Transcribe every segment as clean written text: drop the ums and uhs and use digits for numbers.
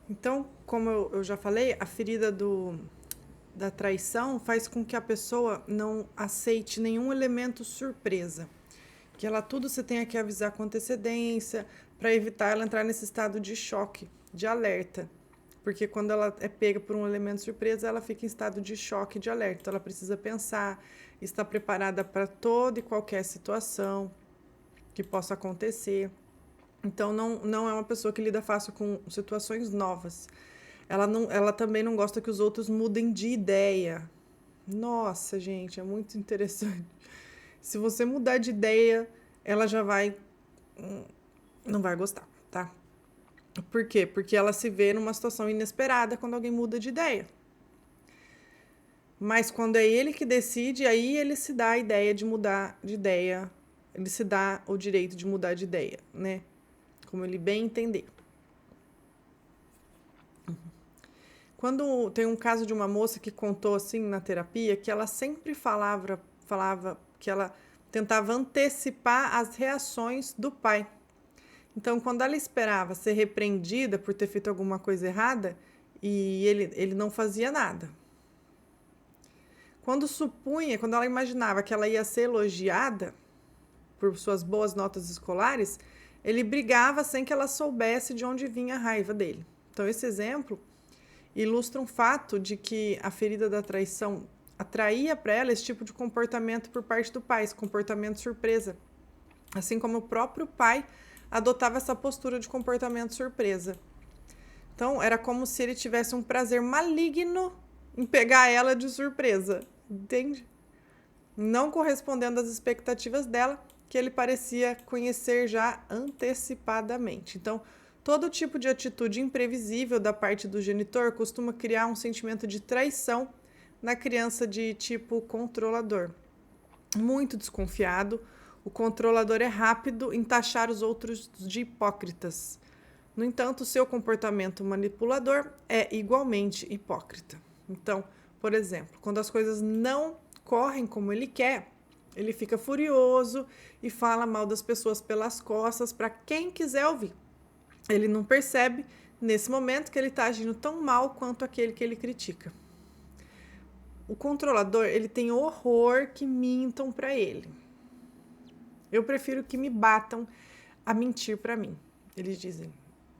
Então, como eu já falei, a ferida da traição faz com que a pessoa não aceite nenhum elemento surpresa. Que ela tudo você tenha que avisar com antecedência para evitar ela entrar nesse estado de choque, de alerta. Porque quando ela é pega por um elemento surpresa, ela fica em estado de choque, de alerta. Então, ela precisa pensar, estar preparada para toda e qualquer situação que possa acontecer. Então, não é uma pessoa que lida fácil com situações novas. Ela também não gosta que os outros mudem de ideia. Nossa, gente, é muito interessante. Se você mudar de ideia, ela já vai. Não vai gostar, tá? Por quê? Porque ela se vê numa situação inesperada quando alguém muda de ideia. Mas quando é ele que decide, aí ele se dá a ideia de mudar de ideia. Ele se dá o direito de mudar de ideia, né? Como ele bem entender. Quando tem um caso de uma moça que contou assim na terapia que ela sempre falava que ela tentava antecipar as reações do pai. Então, quando ela esperava ser repreendida por ter feito alguma coisa errada, e ele não fazia nada. Quando ela imaginava que ela ia ser elogiada por suas boas notas escolares, ele brigava sem que ela soubesse de onde vinha a raiva dele. Então, esse exemplo ilustra um fato de que a ferida da traição atraía para ela esse tipo de comportamento por parte do pai, esse comportamento surpresa. Assim como o próprio pai adotava essa postura de comportamento surpresa. Então, era como se ele tivesse um prazer maligno em pegar ela de surpresa, entende? Não correspondendo às expectativas dela, que ele parecia conhecer já antecipadamente. Então, todo tipo de atitude imprevisível da parte do genitor costuma criar um sentimento de traição na criança de tipo controlador. Muito desconfiado, o controlador é rápido em taxar os outros de hipócritas. No entanto, seu comportamento manipulador é igualmente hipócrita. Então, por exemplo, quando as coisas não correm como ele quer, ele fica furioso e fala mal das pessoas pelas costas para quem quiser ouvir. Ele não percebe, nesse momento, que ele está agindo tão mal quanto aquele que ele critica. O controlador, ele tem horror que mintam para ele. Eu prefiro que me batam a mentir para mim, eles dizem.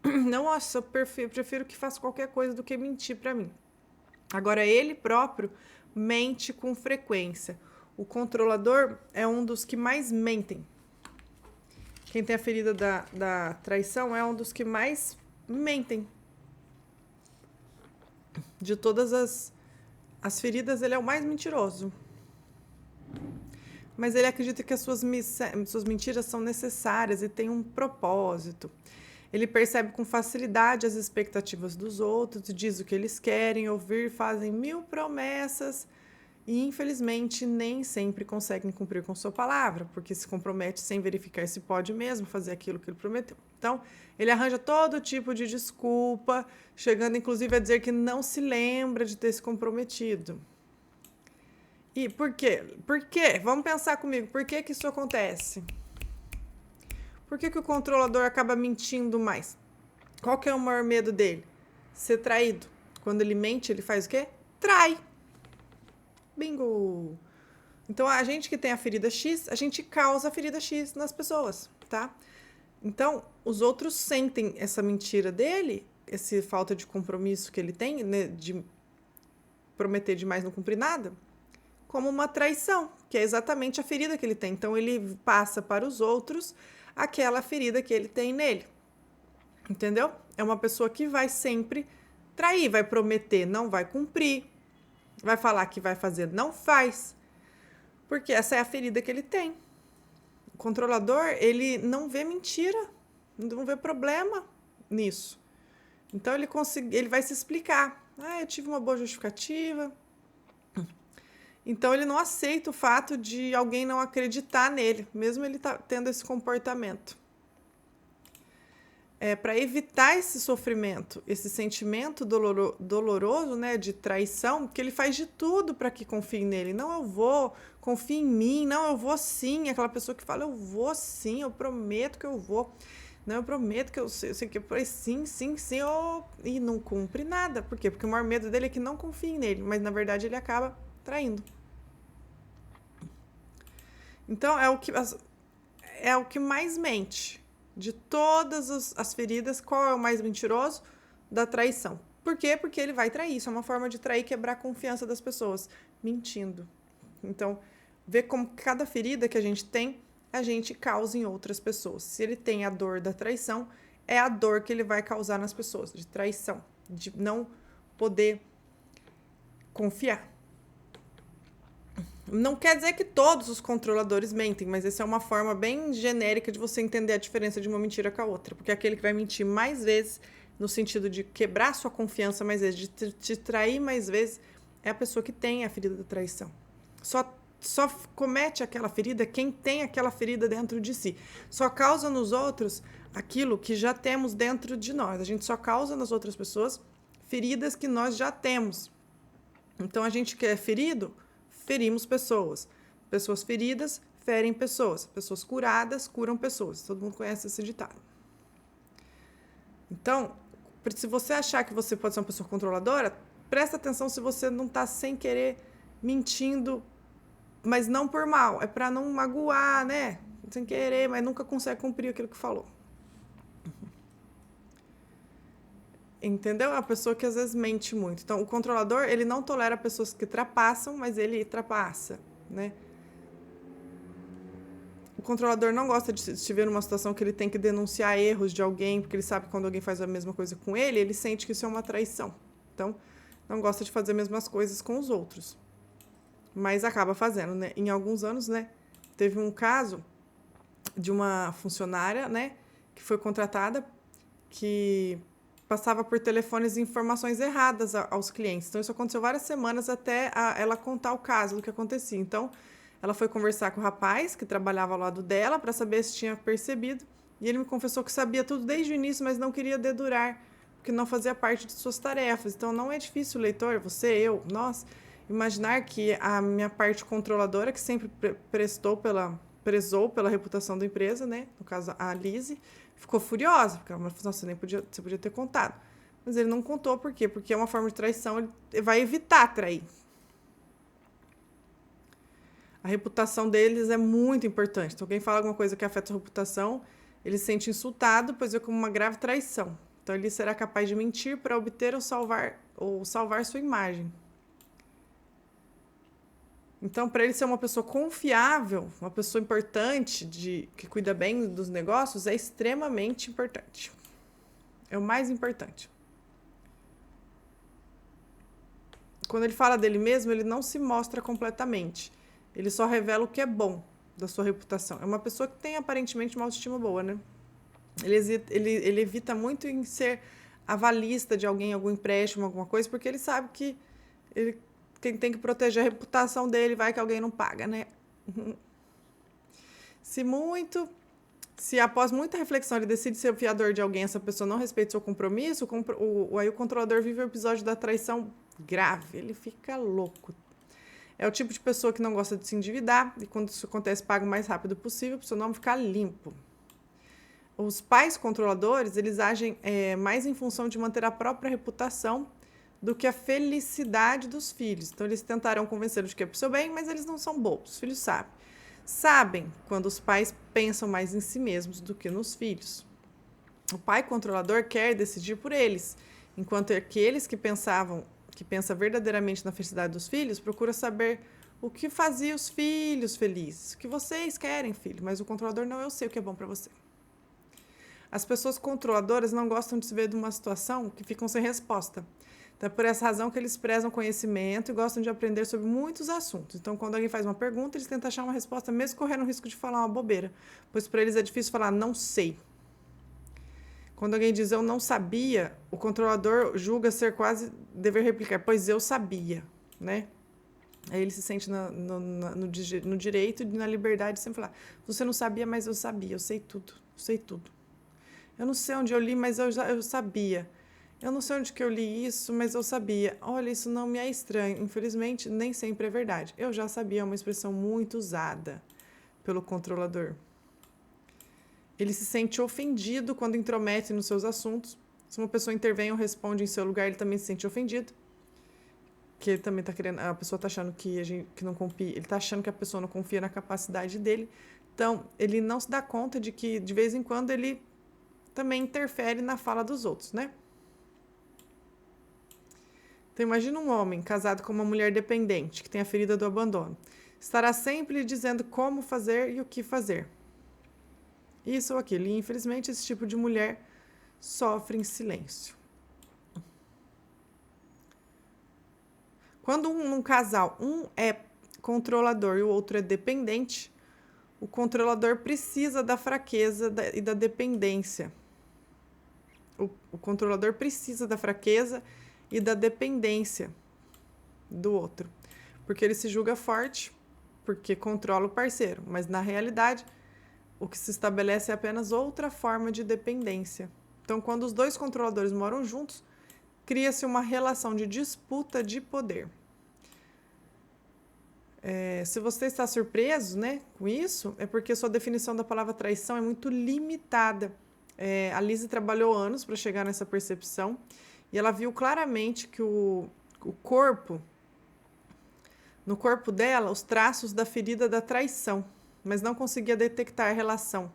Não, nossa, eu prefiro que faça qualquer coisa do que mentir para mim. Agora, ele próprio mente com frequência. O controlador é um dos que mais mentem. Quem tem a ferida da traição é um dos que mais mentem. De todas as feridas, ele é o mais mentiroso. Mas ele acredita que as suas mentiras são necessárias e têm um propósito. Ele percebe com facilidade as expectativas dos outros, diz o que eles querem ouvir, fazem 1000 promessas e, infelizmente, nem sempre conseguem cumprir com sua palavra, porque se compromete sem verificar se pode mesmo fazer aquilo que ele prometeu. Então, ele arranja todo tipo de desculpa, chegando inclusive a dizer que não se lembra de ter se comprometido. E por quê? Por quê? Vamos pensar comigo, por que isso acontece? Por que o controlador acaba mentindo mais? Qual que é o maior medo dele? Ser traído. Quando ele mente, ele faz o quê? Trai. Bingo! Então, a gente que tem a ferida X, a gente causa a ferida X nas pessoas, tá? Então, os outros sentem essa mentira dele, essa falta de compromisso que ele tem, né, de prometer demais e não cumprir nada, como uma traição, que é exatamente a ferida que ele tem. Então, ele passa para os outros aquela ferida que ele tem nele. Entendeu? É uma pessoa que vai sempre trair, vai prometer, não vai cumprir, vai falar que vai fazer, não faz. Porque essa é a ferida que ele tem. O controlador, ele não vê mentira, não vê problema nisso. Então, ele vai se explicar. Eu tive uma boa justificativa. Então, ele não aceita o fato de alguém não acreditar nele, mesmo ele tendo esse comportamento. Para evitar esse sofrimento, esse sentimento doloroso, né, de traição, que ele faz de tudo para que confie nele. Não, eu vou, confie em mim, não, eu vou sim. Aquela pessoa que fala, eu vou sim, eu prometo que eu vou. Não, eu prometo que eu sei que eu falei sim, sim, sim, e não cumpre nada. Por quê? Porque o maior medo dele é que não confiem nele, mas na verdade ele acaba traindo. Então é o que mais mente. De todas as feridas, qual é o mais mentiroso? Da traição. Por quê? Porque ele vai trair. Isso é uma forma de trair, quebrar a confiança das pessoas, mentindo. Então, ver como cada ferida que a gente causa em outras pessoas. Se ele tem a dor da traição, é a dor que ele vai causar nas pessoas, de traição, de não poder confiar. Não quer dizer que todos os controladores mentem, mas essa é uma forma bem genérica de você entender a diferença de uma mentira com a outra. Porque aquele que vai mentir mais vezes, no sentido de quebrar sua confiança mais vezes, de te trair mais vezes, é a pessoa que tem a ferida da traição. Só comete aquela ferida quem tem aquela ferida dentro de si. Só causa nos outros aquilo que já temos dentro de nós. A gente só causa nas outras pessoas feridas que nós já temos. Então, a gente que é ferido, ferimos pessoas. Pessoas feridas ferem pessoas. Pessoas curadas curam pessoas. Todo mundo conhece esse ditado. Então, se você achar que você pode ser uma pessoa controladora, presta atenção se você não está sem querer mentindo, mas não por mal. É para não magoar, né? Sem querer, mas nunca consegue cumprir aquilo que falou. Entendeu? É uma pessoa que às vezes mente muito. Então, o controlador, ele não tolera pessoas que trapaçam, mas ele trapassa, né? O controlador não gosta de se ver numa situação que ele tem que denunciar erros de alguém, porque ele sabe que quando alguém faz a mesma coisa com ele sente que isso é uma traição. Então, não gosta de fazer as mesmas coisas com os outros. Mas acaba fazendo, né? Em alguns anos, né? Teve um caso de uma funcionária, né? Que foi contratada, que passava por telefones informações erradas aos clientes. Então, isso aconteceu várias semanas até ela contar o caso do que acontecia. Então, ela foi conversar com o rapaz que trabalhava ao lado dela para saber se tinha percebido. E ele me confessou que sabia tudo desde o início, mas não queria dedurar, porque não fazia parte de suas tarefas. Então, não é difícil, leitor, você, eu, nós, imaginar que a minha parte controladora, que sempre prezou pela reputação da empresa, né? No caso, a Lise, ficou furiosa, porque ela falou, nossa, você podia ter contado. Mas ele não contou, por quê? Porque é uma forma de traição, ele vai evitar trair. A reputação deles é muito importante. Então, alguém fala alguma coisa que afeta a reputação, ele se sente insultado, pois é como uma grave traição. Então, ele será capaz de mentir para obter ou salvar sua imagem. Então, para ele ser uma pessoa confiável, uma pessoa importante, que cuida bem dos negócios, é extremamente importante. É o mais importante. Quando ele fala dele mesmo, ele não se mostra completamente. Ele só revela o que é bom da sua reputação. É uma pessoa que tem aparentemente uma autoestima boa, né? Ele evita muito em ser avalista de alguém, algum empréstimo, alguma coisa, porque ele sabe que ele tem que proteger a reputação dele, vai que alguém não paga, né? Se após muita reflexão ele decide ser o fiador de alguém, essa pessoa não respeita seu compromisso, aí o controlador vive o episódio da traição grave, ele fica louco. É o tipo de pessoa que não gosta de se endividar e quando isso acontece paga o mais rápido possível para o seu nome ficar limpo. Os pais controladores, eles agem mais em função de manter a própria reputação do que a felicidade dos filhos. Então, eles tentarão convencê-los de que é para o seu bem, mas eles não são bobos. Os filhos sabem. Sabem quando os pais pensam mais em si mesmos do que nos filhos. O pai controlador quer decidir por eles, enquanto aqueles que pensa verdadeiramente na felicidade dos filhos, procura saber o que fazia os filhos felizes. O que vocês querem, filho, mas o controlador não, eu sei o que é bom para você. As pessoas controladoras não gostam de se ver numa situação que ficam sem resposta. Então, é por essa razão que eles prezam conhecimento e gostam de aprender sobre muitos assuntos. Então, quando alguém faz uma pergunta, eles tentam achar uma resposta, mesmo correndo o risco de falar uma bobeira, pois para eles é difícil falar não sei. Quando alguém diz eu não sabia, o controlador julga ser quase dever replicar, pois eu sabia, né? Aí ele se sente no direito e na liberdade de sempre falar, você não sabia, mas eu sabia, eu sei tudo, eu sei tudo. Eu não sei onde eu li, mas eu sabia. Eu não sei onde que eu li isso, mas eu sabia. Olha, isso não me é estranho. Infelizmente, nem sempre é verdade. Eu já sabia, é uma expressão muito usada pelo controlador. Ele se sente ofendido quando intromete nos seus assuntos. Se uma pessoa intervém ou responde em seu lugar, ele também se sente ofendido. Que ele também tá querendo, a pessoa tá achando que não confia, ele tá achando que a pessoa não confia na capacidade dele. Então, ele não se dá conta de que de vez em quando ele também interfere na fala dos outros, né? Então, imagina um homem casado com uma mulher dependente, que tem a ferida do abandono. Estará sempre lhe dizendo como fazer e o que fazer. Isso ou aquilo. E, infelizmente, esse tipo de mulher sofre em silêncio. Quando num casal, um é controlador e o outro é dependente, o controlador precisa da fraqueza e da dependência. O controlador precisa da fraqueza e da dependência do outro. Porque ele se julga forte, porque controla o parceiro. Mas, na realidade, o que se estabelece é apenas outra forma de dependência. Então, quando os dois controladores moram juntos, cria-se uma relação de disputa de poder. Se você está surpreso, né, com isso, é porque sua definição da palavra traição é muito limitada. A Lise trabalhou anos para chegar nessa percepção e ela viu claramente que o corpo, no corpo dela, os traços da ferida da traição, mas não conseguia detectar a relação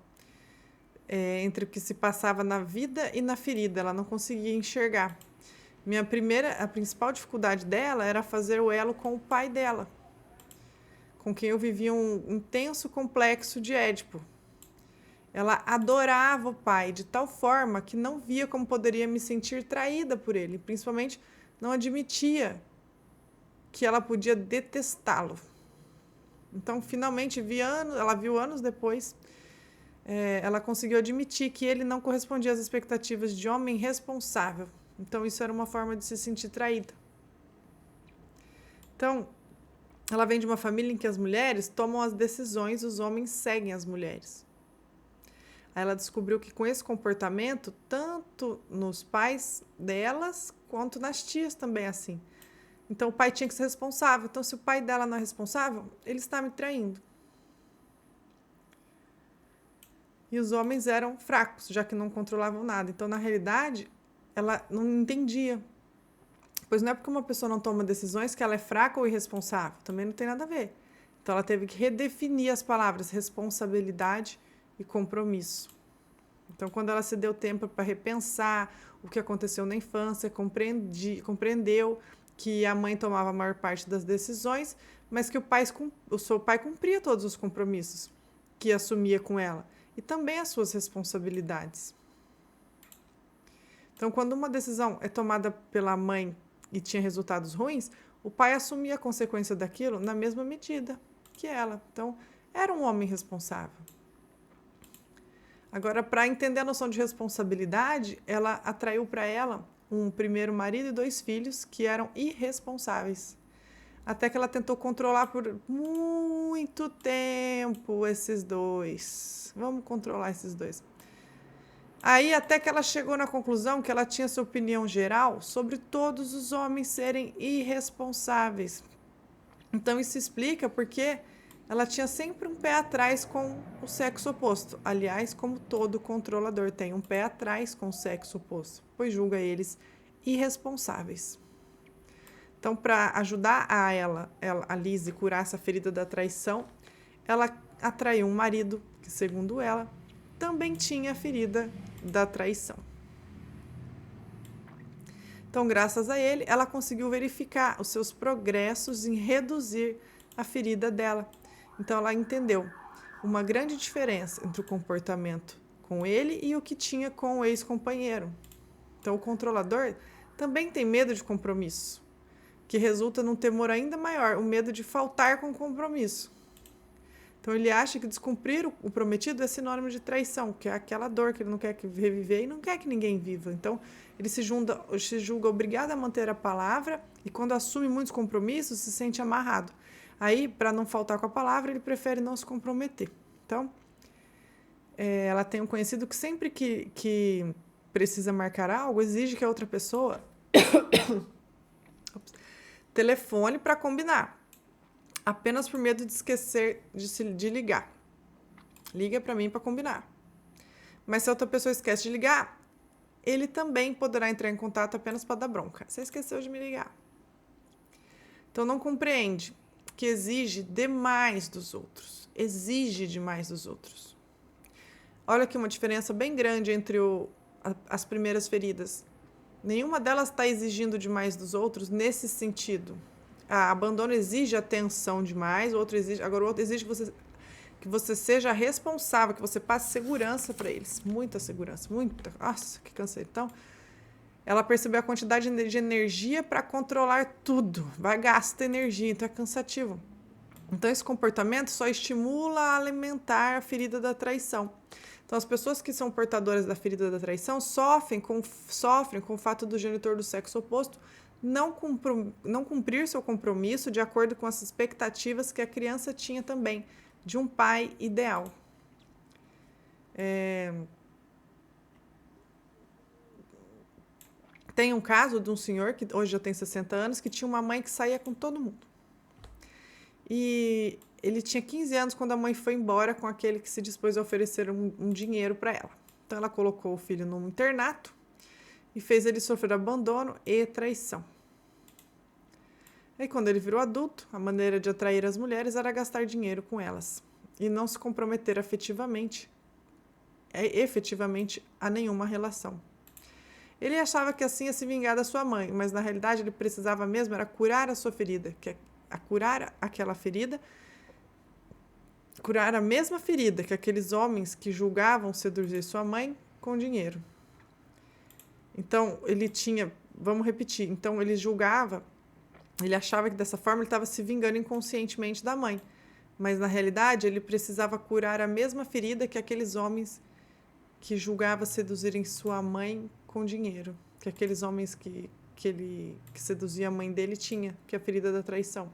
entre o que se passava na vida e na ferida. Ela não conseguia enxergar. A principal dificuldade dela era fazer o elo com o pai dela, com quem eu vivia um intenso complexo de Édipo. Ela adorava o pai de tal forma que não via como poderia me sentir traída por ele, principalmente não admitia que ela podia detestá-lo. Então, finalmente, ela viu anos depois, ela conseguiu admitir que ele não correspondia às expectativas de homem responsável. Então, isso era uma forma de se sentir traída. Então, ela vem de uma família em que as mulheres tomam as decisões e os homens seguem as mulheres. Aí ela descobriu que com esse comportamento, tanto nos pais delas, quanto nas tias também é assim. Então, o pai tinha que ser responsável. Então, se o pai dela não é responsável, ele está me traindo. E os homens eram fracos, já que não controlavam nada. Então, na realidade, ela não entendia. Pois não é porque uma pessoa não toma decisões que ela é fraca ou irresponsável. Também não tem nada a ver. Então, ela teve que redefinir as palavras responsabilidade e compromisso. Então, quando ela se deu tempo para repensar o que aconteceu na infância, compreendeu que a mãe tomava a maior parte das decisões, mas que o seu pai cumpria todos os compromissos que assumia com ela e também as suas responsabilidades. Então, quando uma decisão é tomada pela mãe e tinha resultados ruins, o pai assumia a consequência daquilo na mesma medida que ela. Então, era um homem responsável. Agora, para entender a noção de responsabilidade, ela atraiu para ela um primeiro marido e 2 filhos que eram irresponsáveis. Até que ela tentou controlar por muito tempo esses 2. Vamos controlar esses 2. Aí, até que ela chegou na conclusão que ela tinha sua opinião geral sobre todos os homens serem irresponsáveis. Então, isso explica porque ela tinha sempre um pé atrás com o sexo oposto. Aliás, como todo controlador tem um pé atrás com o sexo oposto, pois julga eles irresponsáveis. Então, para ajudar a Lise, curar essa ferida da traição, ela atraiu um marido que, segundo ela, também tinha a ferida da traição. Então, graças a ele, ela conseguiu verificar os seus progressos em reduzir a ferida dela. Então, ela entendeu uma grande diferença entre o comportamento com ele e o que tinha com o ex-companheiro. Então, o controlador também tem medo de compromisso, que resulta num temor ainda maior, o medo de faltar com o compromisso. Então, ele acha que descumprir o prometido é sinônimo de traição, que é aquela dor que ele não quer reviver e não quer que ninguém viva. Então, ele se julga obrigado a manter a palavra e, quando assume muitos compromissos, se sente amarrado. Aí, para não faltar com a palavra, ele prefere não se comprometer. Então, ela tem um conhecido que sempre que precisa marcar algo, exige que a outra pessoa telefone para combinar, apenas por medo de esquecer de ligar. Liga para mim para combinar. Mas se a outra pessoa esquece de ligar, ele também poderá entrar em contato apenas para dar bronca. Você esqueceu de me ligar. Então, não compreende que exige demais dos outros. Exige demais dos outros. Olha aqui uma diferença bem grande entre as primeiras feridas. Nenhuma delas está exigindo demais dos outros nesse sentido. A abandono exige atenção demais, agora o outro exige que você seja responsável, que você passe segurança para eles. Muita segurança, muita. Nossa, que canseiro. Então, ela percebeu a quantidade de energia para controlar tudo. Vai gastar energia, então é cansativo. Então, esse comportamento só estimula a alimentar a ferida da traição. Então, as pessoas que são portadoras da ferida da traição sofrem com o fato do genitor do sexo oposto não cumprir seu compromisso de acordo com as expectativas que a criança tinha também de um pai ideal. Tem um caso de um senhor que hoje já tem 60 anos que tinha uma mãe que saía com todo mundo. E ele tinha 15 anos quando a mãe foi embora com aquele que se dispôs a oferecer um dinheiro para ela. Então, ela colocou o filho num internato e fez ele sofrer abandono e traição. Aí, quando ele virou adulto, a maneira de atrair as mulheres era gastar dinheiro com elas e não se comprometer efetivamente a nenhuma relação. Ele achava que assim ia se vingar da sua mãe, mas na realidade ele precisava mesmo era curar a sua ferida, curar aquela ferida, curar a mesma ferida que aqueles homens que julgavam seduzir sua mãe com dinheiro. Então, vamos repetir, então ele achava que dessa forma ele estava se vingando inconscientemente da mãe, mas na realidade ele precisava curar a mesma ferida que aqueles homens que julgavam seduzirem sua mãe com dinheiro, que aqueles homens que seduzia a mãe dele tinha, que é a ferida da traição.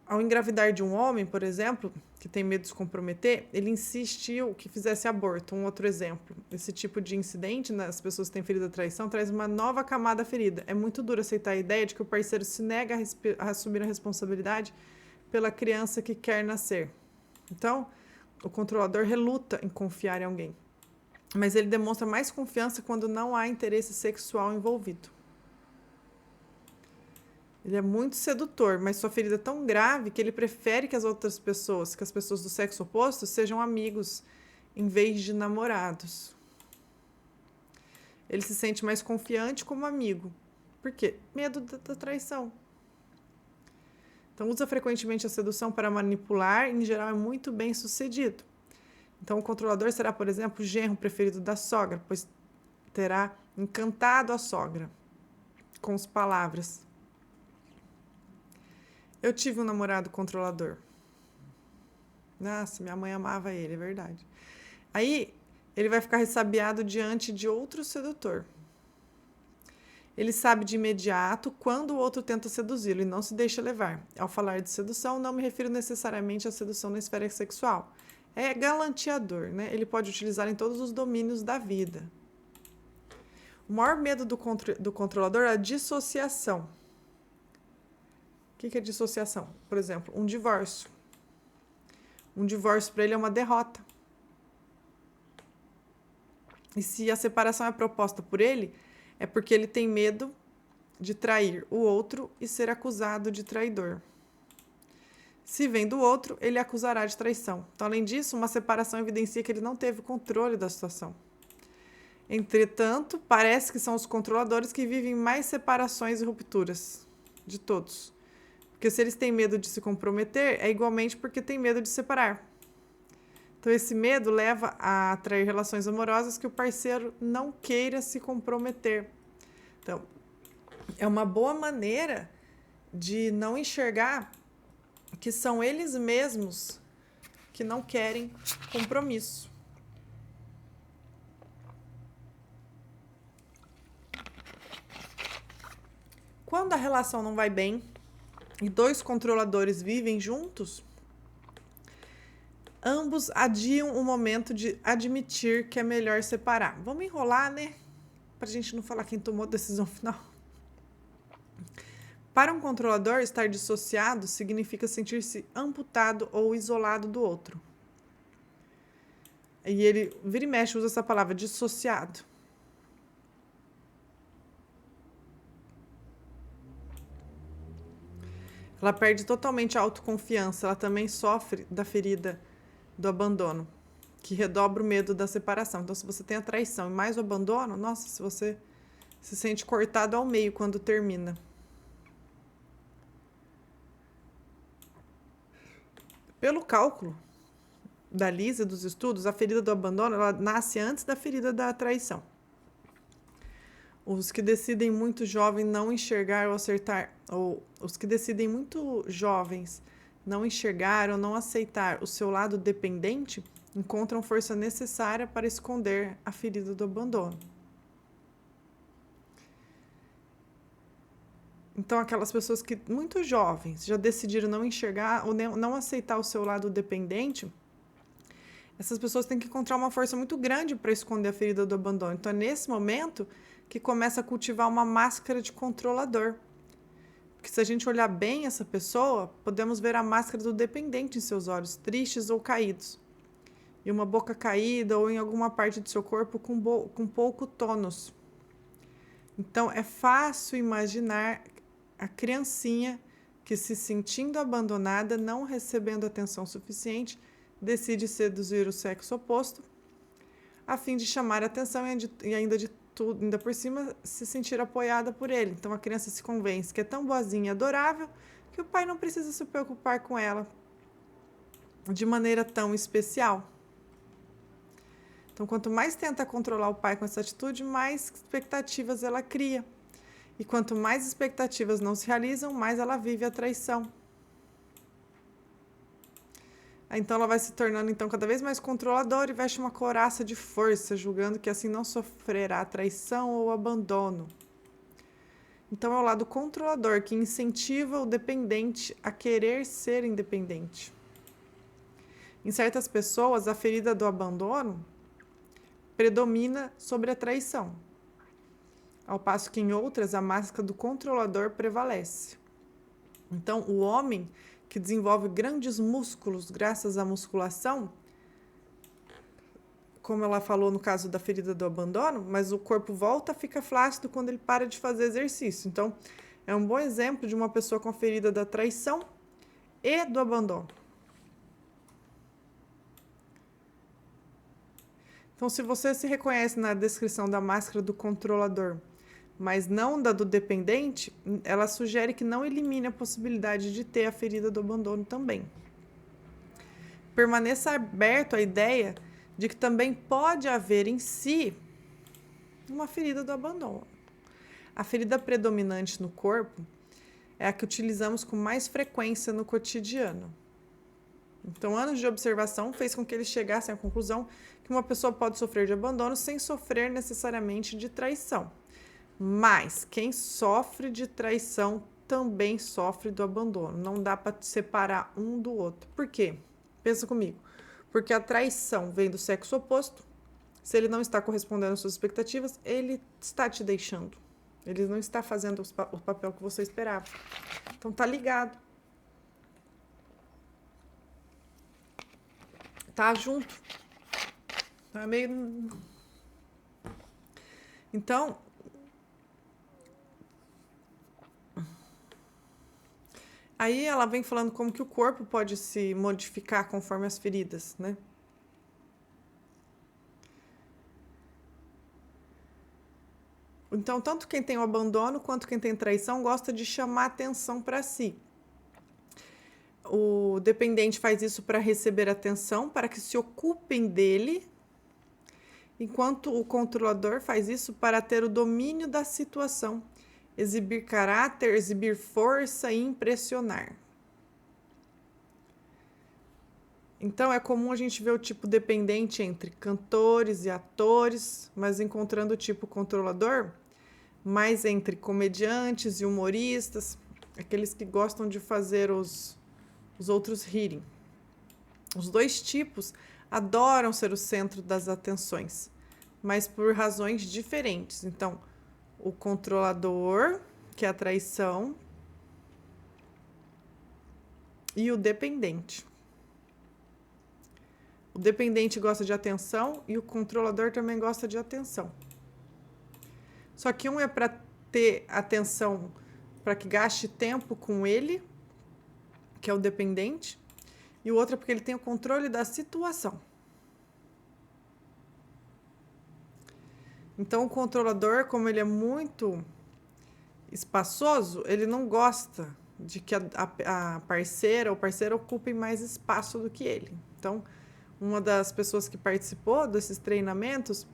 Ao engravidar de um homem, por exemplo, que tem medo de se comprometer, ele insistiu que fizesse aborto. Um outro exemplo. Esse tipo de incidente, nas pessoas que têm ferida da traição, traz uma nova camada ferida. É muito duro aceitar a ideia de que o parceiro se nega a assumir a responsabilidade pela criança que quer nascer. Então, o controlador reluta em confiar em alguém. Mas ele demonstra mais confiança quando não há interesse sexual envolvido. Ele é muito sedutor, mas sua ferida é tão grave que ele prefere que as pessoas do sexo oposto, sejam amigos em vez de namorados. Ele se sente mais confiante como amigo. Por quê? Medo da traição. Então, usa frequentemente a sedução para manipular e, em geral, é muito bem sucedido. Então, o controlador será, por exemplo, o genro preferido da sogra, pois terá encantado a sogra com as palavras. Eu tive um namorado controlador. Nossa, minha mãe amava ele, é verdade. Aí, ele vai ficar ressabiado diante de outro sedutor. Ele sabe de imediato quando o outro tenta seduzi-lo e não se deixa levar. Ao falar de sedução, não me refiro necessariamente à sedução na esfera sexual. É galanteador, né? Ele pode utilizar em todos os domínios da vida. O maior medo do controlador é a dissociação. O que é dissociação? Por exemplo, um divórcio. Um divórcio para ele é uma derrota. E se a separação é proposta por ele, é porque ele tem medo de trair o outro e ser acusado de traidor. Se vem do outro, ele acusará de traição. Então, além disso, uma separação evidencia que ele não teve controle da situação. Entretanto, parece que são os controladores que vivem mais separações e rupturas de todos. Porque se eles têm medo de se comprometer, é igualmente porque têm medo de separar. Então, esse medo leva a atrair relações amorosas que o parceiro não queira se comprometer. Então, é uma boa maneira de não enxergar que são eles mesmos que não querem compromisso. Quando a relação não vai bem e dois controladores vivem juntos, ambos adiam o momento de admitir que é melhor separar. Vamos enrolar, né? Pra gente não falar quem tomou a decisão final. Para um controlador, estar dissociado significa sentir-se amputado ou isolado do outro. E ele vira e mexe, usa essa palavra, dissociado. Ela perde totalmente a autoconfiança, ela também sofre da ferida do abandono, que redobra o medo da separação. Então, se você tem a traição e mais o abandono, nossa, se você se sente cortado ao meio quando termina. Pelo cálculo da Lisa, dos estudos, a ferida do abandono, ela nasce antes da ferida da traição. Os que decidem muito jovem não enxergar ou acertar, ou os que decidem muito jovens não enxergar ou não aceitar o seu lado dependente, encontram força necessária para esconder a ferida do abandono. Então, aquelas pessoas que, muito jovens, já decidiram não enxergar ou não aceitar o seu lado dependente, essas pessoas têm que encontrar uma força muito grande para esconder a ferida do abandono. Então, é nesse momento que começa a cultivar uma máscara de controlador. Porque se a gente olhar bem essa pessoa, podemos ver a máscara do dependente em seus olhos, tristes ou caídos. E uma boca caída ou em alguma parte do seu corpo com pouco tônus. Então, é fácil imaginar a criancinha que, se sentindo abandonada, não recebendo atenção suficiente, decide seduzir o sexo oposto, a fim de chamar a atenção e ainda por cima se sentir apoiada por ele. Então a criança se convence que é tão boazinha e adorável que o pai não precisa se preocupar com ela de maneira tão especial. Então, quanto mais tenta controlar o pai com essa atitude, mais expectativas ela cria. E quanto mais expectativas não se realizam, mais ela vive a traição. Então ela vai se tornando cada vez mais controladora e veste uma couraça de força, julgando que assim não sofrerá traição ou abandono. Então é o lado controlador que incentiva o dependente a querer ser independente. Em certas pessoas, a ferida do abandono predomina sobre a traição, ao passo que em outras a máscara do controlador prevalece. Então, o homem que desenvolve grandes músculos graças à musculação, como ela falou no caso da ferida do abandono, mas o corpo volta a ficar flácido quando ele para de fazer exercício. Então, é um bom exemplo de uma pessoa com a ferida da traição e do abandono. Então, se você se reconhece na descrição da máscara do controlador, mas não da do dependente, ela sugere que não elimine a possibilidade de ter a ferida do abandono também. Permaneça aberto à ideia de que também pode haver em si uma ferida do abandono. A ferida predominante no corpo é a que utilizamos com mais frequência no cotidiano. Então, anos de observação fez com que eles chegassem à conclusão que uma pessoa pode sofrer de abandono sem sofrer necessariamente de traição. Mas quem sofre de traição também sofre do abandono. Não dá para separar um do outro. Por quê? Pensa comigo. Porque a traição vem do sexo oposto. Se ele não está correspondendo às suas expectativas, ele está te deixando. Ele não está fazendo o papel que você esperava. Então tá ligado. Tá junto. Tá meio... Então... Aí ela vem falando como que o corpo pode se modificar conforme as feridas, né? Então, tanto quem tem o abandono quanto quem tem traição gosta de chamar atenção para si. O dependente faz isso para receber atenção, para que se ocupem dele, enquanto o controlador faz isso para ter o domínio da situação, exibir caráter, exibir força e impressionar. Então, é comum a gente ver o tipo dependente entre cantores e atores, mas encontrando o tipo controlador mais entre comediantes e humoristas, aqueles que gostam de fazer os outros rirem. Os dois tipos adoram ser o centro das atenções, mas por razões diferentes. Então, o controlador, que é a traição, e o dependente. O dependente gosta de atenção e o controlador também gosta de atenção. Só que um é para ter atenção, para que gaste tempo com ele, que é o dependente, e o outro é porque ele tem o controle da situação. Então, o controlador, como ele é muito espaçoso, ele não gosta de que a parceira ou parceiro ocupem mais espaço do que ele. Então, uma das pessoas que participou desses treinamentos,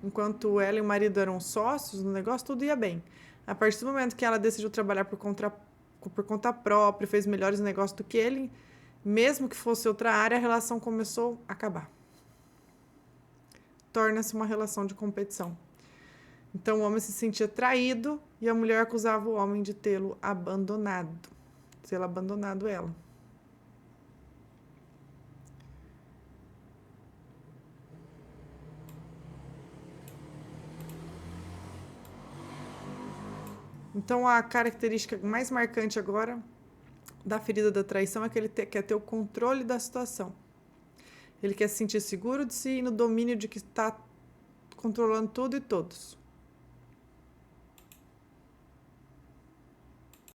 enquanto ela e o marido eram sócios no negócio, tudo ia bem. A partir do momento que ela decidiu trabalhar por conta própria, fez melhores negócios do que ele, mesmo que fosse outra área, a relação começou a acabar. Torna-se uma relação de competição. Então o homem se sentia traído e a mulher acusava o homem de tê-lo abandonado, ela. Então a característica mais marcante agora da ferida da traição é que ele quer ter o controle da situação. Ele quer se sentir seguro de si e no domínio de que está controlando tudo e todos.